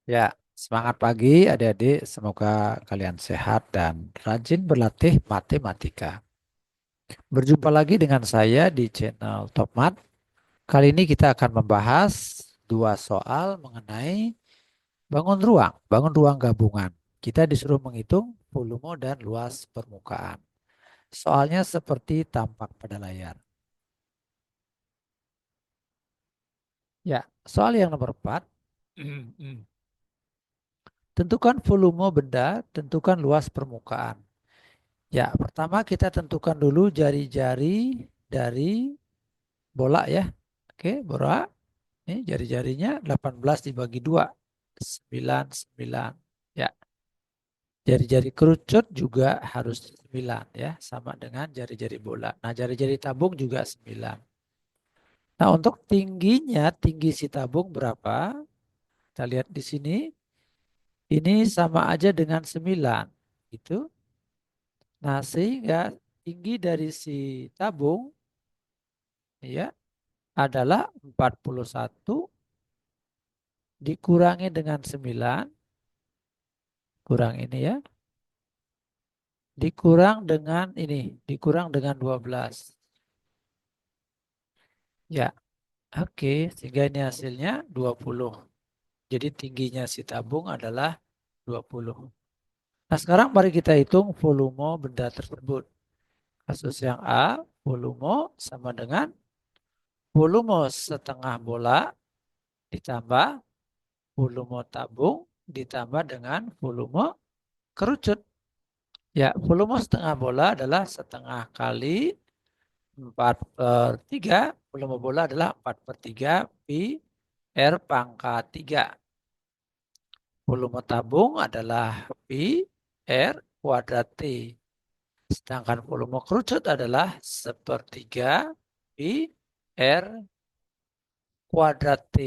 Ya, semangat pagi adik-adik. Semoga kalian sehat dan rajin berlatih matematika. Berjumpa lagi dengan saya di channel Topmat. Kali ini kita akan membahas dua soal mengenai bangun ruang gabungan. Kita disuruh menghitung volume dan luas permukaan. Soalnya seperti tampak pada layar. Ya, soal yang nomor 4. Tentukan volume benda, tentukan luas permukaan. Ya, pertama kita tentukan dulu jari-jari dari bola ya. Oke, bola. Ini jari-jarinya 18 dibagi 2. 9, 9. Ya, jari-jari kerucut juga harus 9 ya. Sama dengan jari-jari bola. Nah, jari-jari tabung juga 9. Nah, untuk tingginya, tinggi si tabung berapa? Kita lihat di sini. Ini sama aja dengan 9. Itu. Nah, sehingga tinggi dari si tabung ya adalah 41 dikurangi dengan 9, kurang ini ya, dikurang dengan 12. Ya, oke, sehingga ini hasilnya 20. Jadi tingginya si tabung adalah 20. Nah, sekarang mari kita hitung volume benda tersebut. Kasus yang A, volume sama dengan volume setengah bola ditambah volume tabung ditambah dengan volume kerucut. Ya, volume setengah bola adalah setengah kali 4 per 3. Volume bola adalah 4 per 3 pi R pangkat 3. Volume tabung adalah pi R kuadrat T. Sedangkan volume kerucut adalah sepertiga pi R kuadrat T.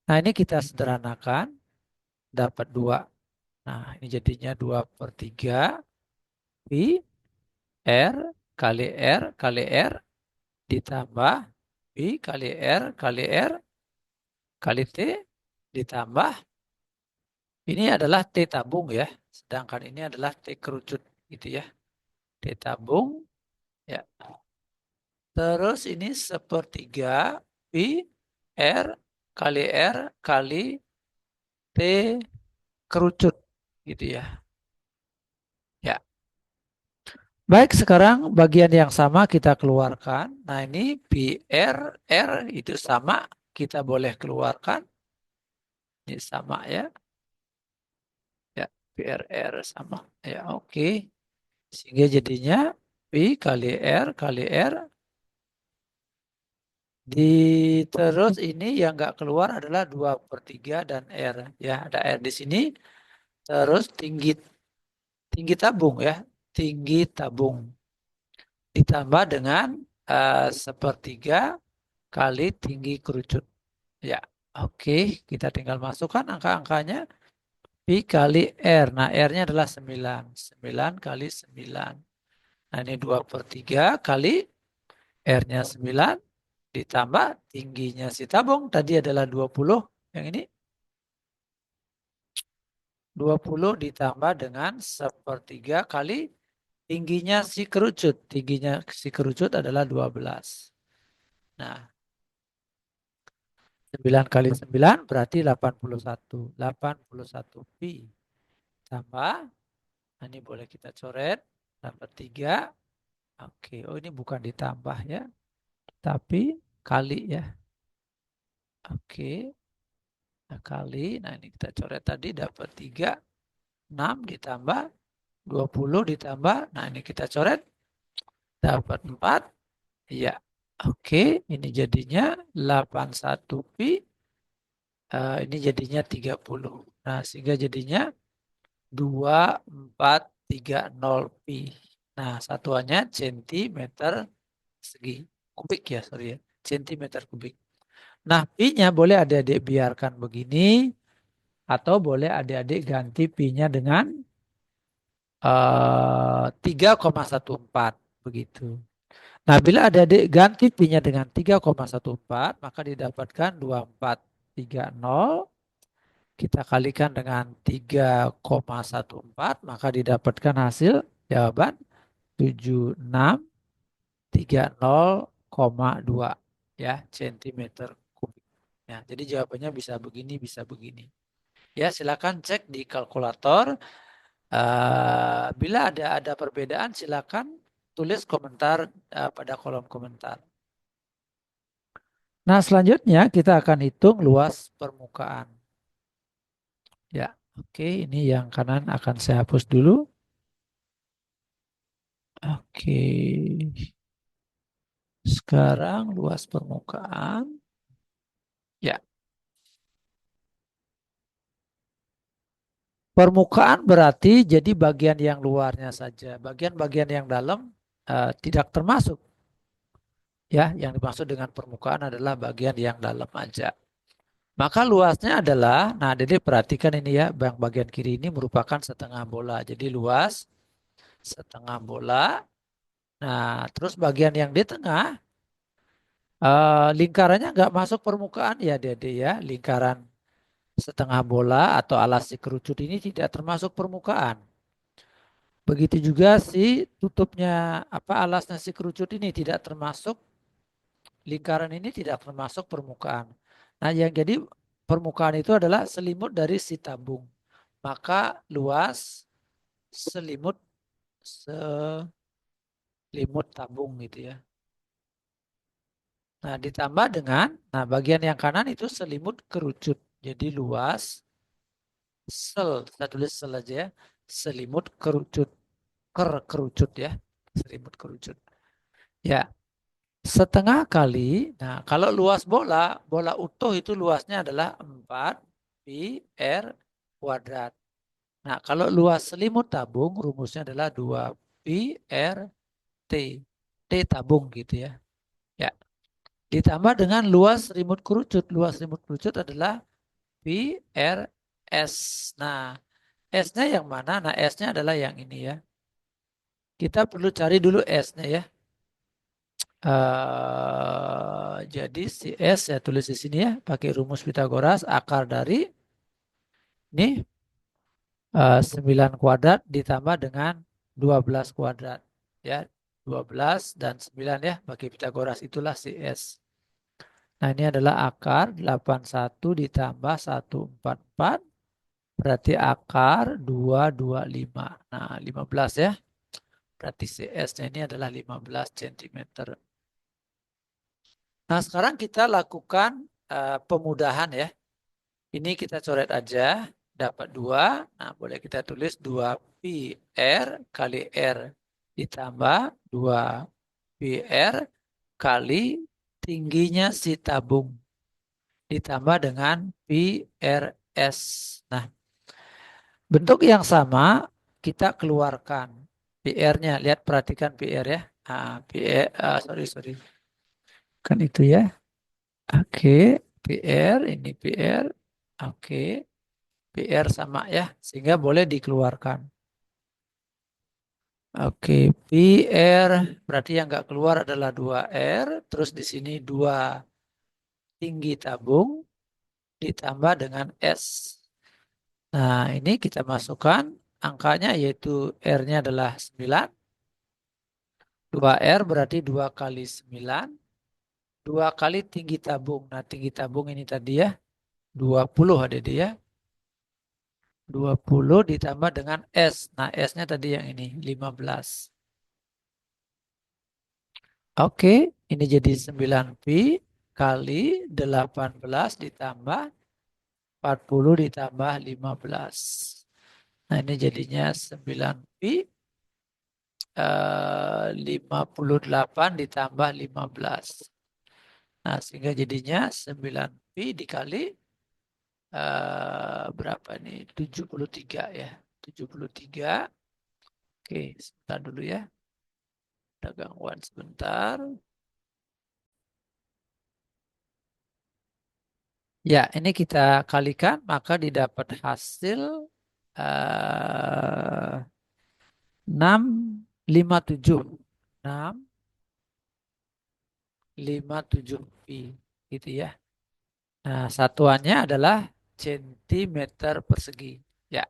Nah, ini kita sederhanakan, dapat 2. Nah, ini jadinya 2 per 3 pi R kali R kali R ditambah pi kali R kali T ditambah ini adalah T tabung ya. Sedangkan ini adalah T kerucut gitu ya. T tabung ya. Terus ini sepertiga pi R kali T kerucut gitu ya. Ya. Baik, sekarang bagian yang sama kita keluarkan. Nah, ini pi R itu sama, kita boleh keluarkan. Ini sama ya. Ya, PRR sama. Ya, oke. Sehingga jadinya P kali R. Terus ini yang nggak keluar adalah 2 per 3 dan R. Ya, ada R di sini. Terus tinggi tinggi tabung ya. Tinggi tabung. Ditambah dengan sepertiga kali tinggi kerucut. Ya, oke. Kita tinggal masukkan angka-angkanya. Pi kali R. Nah, R-nya adalah 9. 9 kali 9. Nah, ini 2 per 3 kali R-nya 9 ditambah tingginya si tabung. Tadi adalah 20. Yang ini 20 ditambah dengan sepertiga kali tingginya si kerucut. Tingginya si kerucut adalah 12. Nah, 9 kali 9 berarti 81. 81 pi. Tambah, nah ini boleh kita coret. Dapat 3. Oke, oh ini bukan ditambah ya. Tapi kali ya. Oke. Nah, kali, nah ini kita coret tadi dapat 3, 6 ditambah 20 ditambah, nah ini kita coret dapat 4. Iya, oke, ini jadinya 81 pi, ini jadinya 30. Nah, sehingga jadinya 2430 pi. Nah, satuannya centimeter segi. Kubik ya, sorry ya. Centimeter kubik. Nah, pi-nya boleh adik-adik biarkan begini. Atau boleh adik-adik ganti pi-nya dengan 3,14 begitu. Nah, bila adik-adik ganti pi-nya dengan 3,14 maka didapatkan 2430 kita kalikan dengan 3,14 maka didapatkan hasil jawaban 7630,2 ya centimeter kubik. Ya, jadi jawabannya bisa begini, bisa begini. Ya, silakan cek di kalkulator. Bila ada perbedaan, silakan tulis komentar pada kolom komentar. Nah, selanjutnya kita akan hitung luas permukaan. Ya, oke, ini yang kanan akan saya hapus dulu. Oke, sekarang luas permukaan. Ya, permukaan berarti jadi bagian yang luarnya saja. Bagian-bagian yang dalam tidak termasuk. Ya, yang dimaksud dengan permukaan adalah bagian yang dalam aja. Maka luasnya adalah, nah Dede perhatikan ini ya, yang bagian kiri ini merupakan setengah bola. Jadi luas setengah bola. Nah, terus bagian yang di tengah, lingkarannya nggak masuk permukaan ya Dede ya. Lingkaran setengah bola atau alas si kerucut ini tidak termasuk permukaan. Begitu juga si tutupnya apa alasnya si kerucut ini tidak termasuk, lingkaran ini tidak termasuk permukaan. Nah, yang jadi permukaan itu adalah selimut dari si tabung. Maka luas selimut selimut tabung gitu ya. Nah, ditambah dengan nah bagian yang kanan itu selimut kerucut. Jadi luas saya tulis sel aja ya. Selimut kerucut, kerucut ya. Selimut kerucut. Ya, setengah kali. Nah, kalau luas bola, bola utuh itu luasnya adalah 4 pi r kuadrat. Nah, kalau luas selimut tabung rumusnya adalah 2 pi r t. T tabung gitu ya. Ya. Ditambah dengan luas remote kerucut. Luas remote kerucut adalah pi r s. Nah, S-nya yang mana? Nah, S-nya adalah yang ini ya. Kita perlu cari dulu S-nya ya. Jadi si S saya tulis di sini ya. Pakai rumus Pitagoras. Akar dari ini 9 kuadrat ditambah dengan 12 kuadrat. Ya, 12 dan 9 ya. Pakai Pitagoras itulah si S. Nah, ini adalah akar 81 ditambah 144. Berarti akar 225. Nah, 15 ya. Berarti CS-nya ini adalah 15 cm. Nah, sekarang kita lakukan pemudahan ya. Ini kita coret aja. Dapat 2. Nah, boleh kita tulis 2 pi R kali R ditambah 2 pi R kali tingginya si tabung ditambah dengan pi R S. Nah, bentuk yang sama kita keluarkan PR-nya. Lihat perhatikan PR ya. PR, sorry. Kan itu ya. Oke, PR, ini PR. Oke, PR sama ya. Sehingga boleh dikeluarkan. Oke, PR berarti yang nggak keluar adalah 2R. Terus di sini 2 tinggi tabung ditambah dengan S. Nah, ini kita masukkan angkanya yaitu R-nya adalah 9. 2R berarti 2 kali 9. 2 kali tinggi tabung. Nah, tinggi tabung ini tadi ya. 20 ada dia. 20 ditambah dengan S. Nah, S-nya tadi yang ini. 15. Oke. Ini jadi 9 pi kali 18 ditambah 40 ditambah 15. Nah, ini jadinya 9 pi 58 ditambah 15. Nah, sehingga jadinya 9 pi dikali berapa nih? 73 ya. 73. Oke, sebentar dulu ya. Ada gangguan sebentar. Ya, ini kita kalikan maka didapat hasil 657. 657 pi gitu ya. Nah, satuannya adalah centimeter persegi. Ya.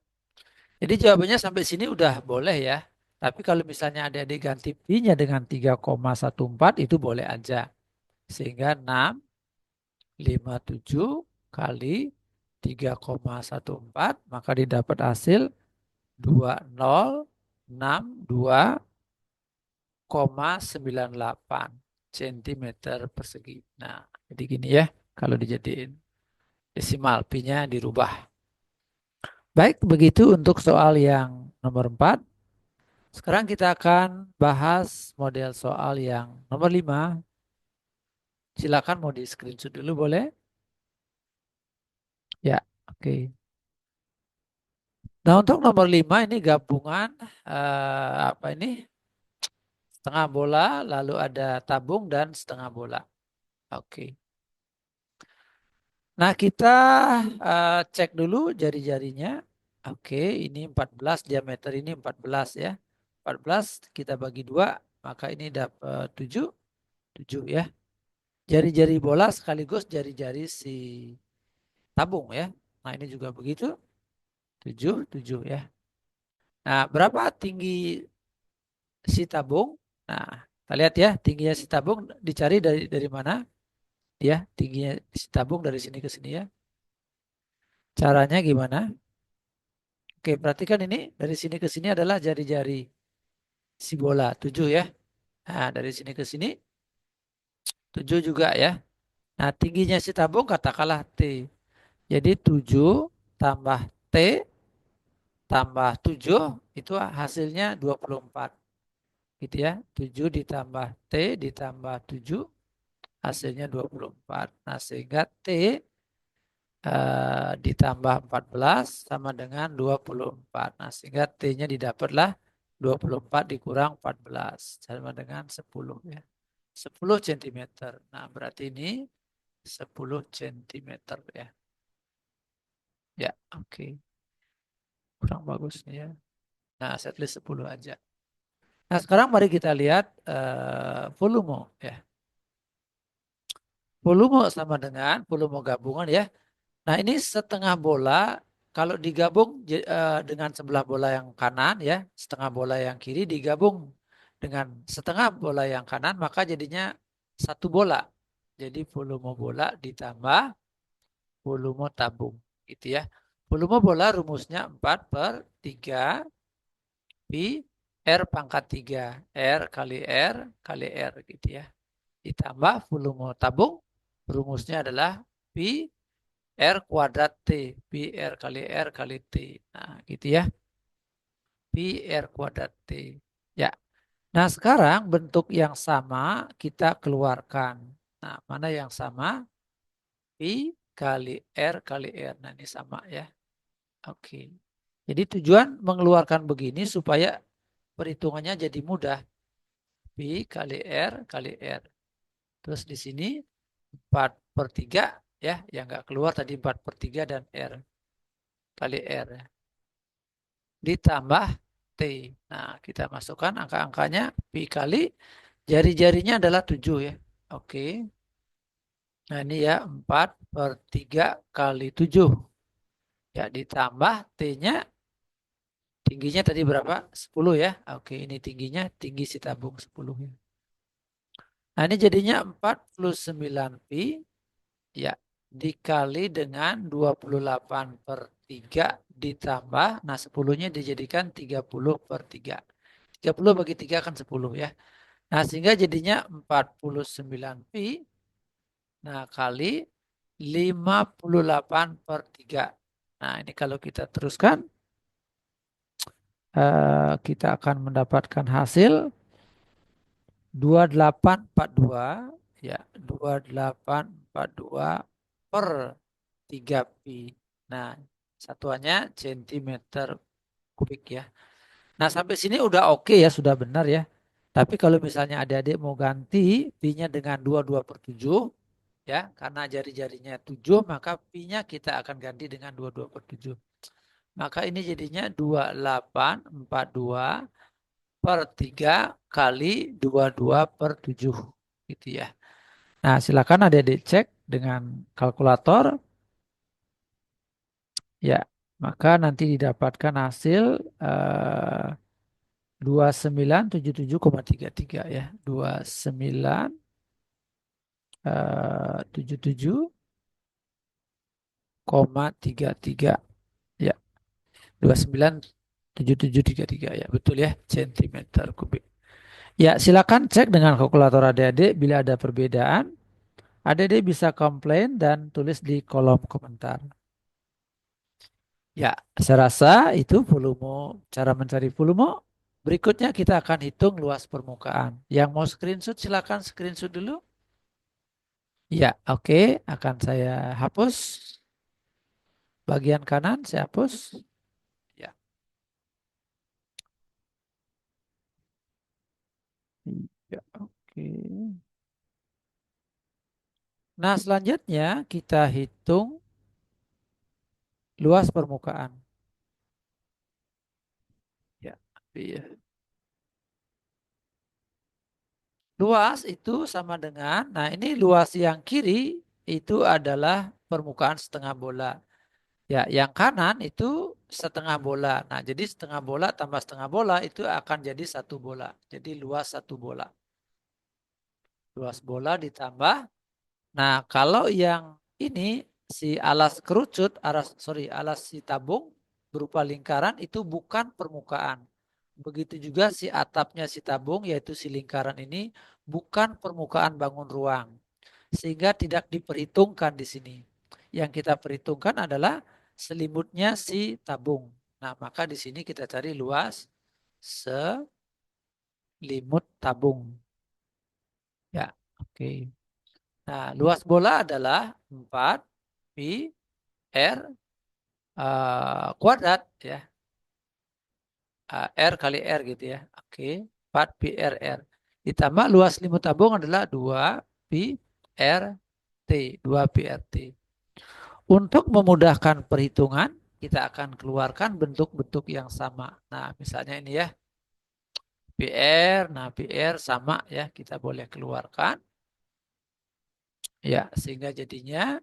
Jadi jawabannya sampai sini udah boleh ya. Tapi kalau misalnya adik-adik ganti pi-nya dengan 3,14 itu boleh aja. Sehingga 657 kali 3,14 maka didapat hasil 2062,98 centimeter persegi. Nah, jadi gini ya kalau dijadiin desimal pi-nya dirubah. Baik, begitu untuk soal yang nomor 4. Sekarang kita akan bahas model soal yang nomor 5. Silakan mau di screenshot dulu boleh? Ya, oke. Nah, untuk nomor 5 ini gabungan apa ini? Setengah bola, lalu ada tabung dan setengah bola. Oke. Nah, kita cek dulu jari-jarinya. Oke, ini 14, diameter ini 14 ya. 14 kita bagi 2, maka ini dapat 7, 7 ya. Jari-jari bola sekaligus jari-jari si tabung ya. Nah, ini juga begitu. 7, 7 ya. Nah, berapa tinggi si tabung? Nah, kita lihat ya, tingginya si tabung dicari dari mana? Ya, tingginya si tabung dari sini ke sini ya. Caranya gimana? Oke, perhatikan ini dari sini ke sini adalah jari-jari si bola 7 ya. Nah, dari sini ke sini 7 juga ya. Nah, tingginya si tabung katakanlah T. Jadi 7 tambah T tambah 7 itu hasilnya 24. Gitu ya. 7 ditambah T ditambah 7 hasilnya 24. Nah, sehingga T ditambah 14 sama dengan 24. Nah, sehingga T-nya didapatlah 24 dikurang 14 sama dengan 10 ya. 10 cm. Nah, berarti ini 10 cm ya. Ya, oke. Kurang bagus nih ya. Nah, setlist 10 aja. Nah, sekarang mari kita lihat volume ya. Volume sama dengan volume gabungan ya. Nah, ini setengah bola kalau digabung dengan sebelah bola yang kanan ya, setengah bola yang kiri digabung dengan setengah bola yang kanan maka jadinya satu bola. Jadi volume bola ditambah volume tabung gitu ya. Volume bola rumusnya 4/3 pi R pangkat 3. R kali R kali R gitu ya. Ditambah volume tabung rumusnya adalah pi R kuadrat T. Pi R kali R kali T. Nah gitu ya. Pi R kuadrat T. Ya. Nah sekarang bentuk yang sama kita keluarkan. Nah mana yang sama? Pi kali R kali R. Nah ini sama ya. Oke. Jadi tujuan mengeluarkan begini supaya perhitungannya jadi mudah. Pi kali R kali R. Terus di sini 4/3 ya. Yang nggak keluar tadi 4/3 dan R kali R. Ditambah T. Nah, kita masukkan angka-angkanya pi kali jari-jarinya adalah 7 ya. Oke. Nah, ini ya 4/3 kali 7. Ya, ditambah T-nya tingginya tadi berapa? 10 ya. Oke, ini tingginya tinggi si tabung 10 ya. Nah, ini jadinya 49 pi ya dikali dengan 28/3 ditambah, nah 10-nya dijadikan 30/3. 30 bagi 3 kan 10 ya. Nah sehingga jadinya 49 pi, nah kali 58/3. Nah ini kalau kita teruskan, kita akan mendapatkan hasil 2842 ya 2842 per 3 pi. Nah, satuannya centimeter kubik ya. Nah, sampai sini udah oke ya, sudah benar ya. Tapi kalau misalnya adik-adik mau ganti pi-nya dengan 22/7 ya, karena jari-jarinya 7 maka pi-nya kita akan ganti dengan 22/7. Maka ini jadinya 2842 per 3 kali 22/7 gitu ya. Nah, silakan adik-adik cek dengan kalkulator. Ya, maka nanti didapatkan hasil 2977,33 ya. 2977,33 ya. 297733 ya. Betul ya, sentimeter kubik. Ya, silakan cek dengan kalkulator adik-adik bila ada perbedaan. Adik-adik bisa komplain dan tulis di kolom komentar. Ya, saya rasa itu volume, cara mencari volume. Berikutnya kita akan hitung luas permukaan. Yang mau screenshot silakan screenshot dulu. Ya, oke, akan saya hapus. Bagian kanan saya hapus. Ya, ya, oke. Nah, selanjutnya kita hitung luas permukaan. Ya, iya. Luas itu sama dengan, nah ini luas yang kiri itu adalah permukaan setengah bola. Ya, yang kanan itu setengah bola. Nah, jadi setengah bola tambah setengah bola itu akan jadi satu bola. Jadi luas satu bola. Luas bola ditambah. Nah, kalau yang ini si alas kerucut, alas si tabung berupa lingkaran itu bukan permukaan. Begitu juga si atapnya si tabung yaitu si lingkaran ini bukan permukaan bangun ruang. Sehingga tidak diperhitungkan di sini. Yang kita perhitungkan adalah selimutnya si tabung. Nah, maka di sini kita cari luas selimut tabung. Ya, oke. Nah, luas bola adalah 4 pi R kuadrat ya. R kali R gitu ya. Oke, 4 pi R R. Ditambah luas selimut tabung adalah 2 pi R T, 2 pi R T. Untuk memudahkan perhitungan, kita akan keluarkan bentuk-bentuk yang sama. Nah, misalnya ini ya, PR, nah PR sama ya, kita boleh keluarkan. Ya, sehingga jadinya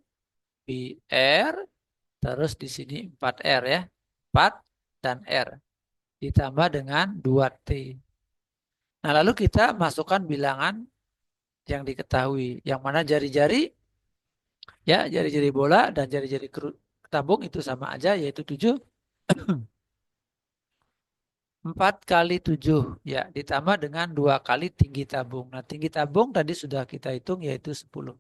PR, terus di sini 4R ya, 4 dan R, ditambah dengan 2T. Nah, lalu kita masukkan bilangan yang diketahui, yang mana jari-jari, ya jari-jari bola dan jari-jari tabung itu sama aja, yaitu 7. 4 kali 7 ya ditambah dengan 2 kali tinggi tabung. Nah, tinggi tabung tadi sudah kita hitung yaitu 10.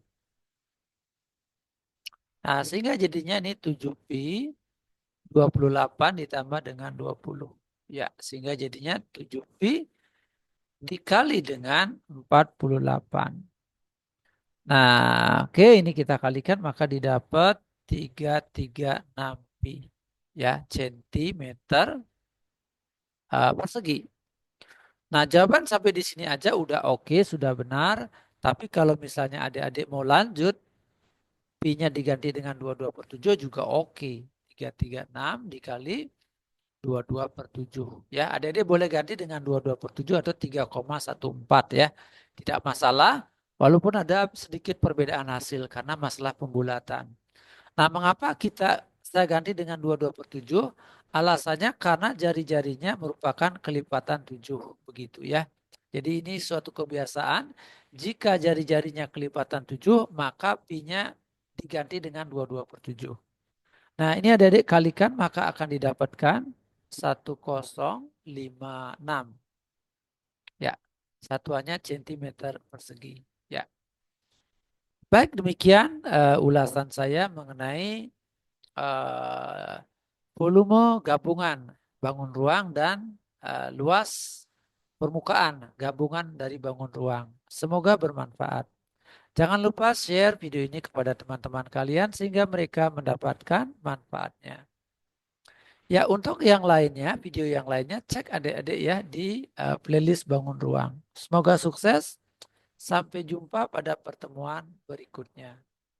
Nah, sehingga jadinya ini 7pi 28 ditambah dengan 20. Ya, sehingga jadinya 7pi dikali dengan 48. Nah, oke ini kita kalikan maka didapat 336 pi ya sentimeter persegi. Nah, jawaban sampai di sini aja udah oke, sudah benar. Tapi kalau misalnya adik-adik mau lanjut, pi-nya diganti dengan 22 per 7 juga oke. 336 dikali 22 per 7. Ya, adik-adik boleh ganti dengan 22 per 7 atau 3,14 ya. Tidak masalah, walaupun ada sedikit perbedaan hasil karena masalah pembulatan. Nah, mengapa saya ganti dengan 22 per 7? Alasannya karena jari-jarinya merupakan kelipatan 7. Begitu ya. Jadi ini suatu kebiasaan. Jika jari-jarinya kelipatan 7, maka pi-nya diganti dengan 22 per 7. Nah, ini adik-adik kalikan maka akan didapatkan 1056. Ya, satuannya centimeter persegi. Ya. Baik, demikian ulasan saya mengenai uh, volume gabungan bangun ruang dan luas permukaan gabungan dari bangun ruang. Semoga bermanfaat. Jangan lupa share video ini kepada teman-teman kalian sehingga mereka mendapatkan manfaatnya. Ya, untuk yang lainnya, video yang lainnya cek adik-adik ya di playlist bangun ruang. Semoga sukses. Sampai jumpa pada pertemuan berikutnya.